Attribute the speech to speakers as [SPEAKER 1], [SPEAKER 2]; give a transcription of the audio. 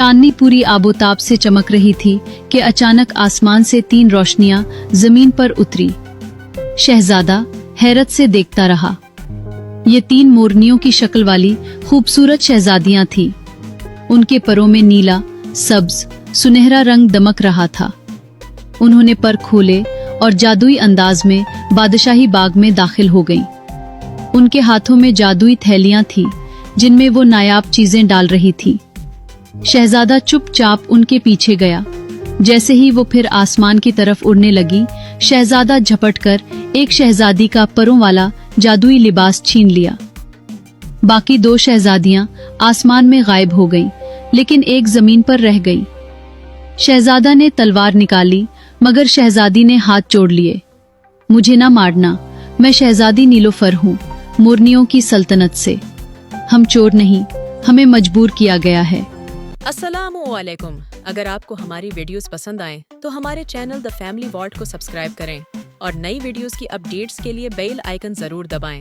[SPEAKER 1] चांदनी पूरी आबोताब से चमक रही थी कि अचानक आसमान से 3 रोशनियां जमीन पर उतरी। शहजादा हैरत से देखता रहा। ये 3 मोरनियों की शक्ल वाली खूबसूरत शहजादियां थीं। उनके परों में नीला, सब्ज, सुनहरा रंग दमक रहा था। उन्होंने पर खोले और जादुई अंदाज में बादशाही बाग में दाखिल हो गईं। उनके हाथों में जादुई थैलियां थीं, जिनमें वो नायाब चीजें डाल रही थीं। शहजादा चुपचाप उनके पीछे गया। जैसे ही वो फिर आसमान की तरफ उड़ने लगी, शहजादा झपटकर एक शहजादी का परों वाला जादुई लिबास छीन लिया। बाकी 2 शहजादियां आसमान में गायब हो गईं, लेकिन एक जमीन पर रह गई। शहजादा ने तलवार निकाली, मगर शहजादी ने हाथ जोड़ लिए। मुझे ना मारना, मैं शहजादी नीलोफर हूँ, मोरनियों की सल्तनत से। हम चोर नहीं, हमें मजबूर किया गया है।
[SPEAKER 2] अस्सलामुअलैकुम। अगर आपको हमारी वीडियोस पसंद आए तो हमारे चैनल द फैमिली वॉल्ट को सब्सक्राइब करें और नई वीडियोस की अपडेट्स के लिए बेल आइकन जरूर दबाएं।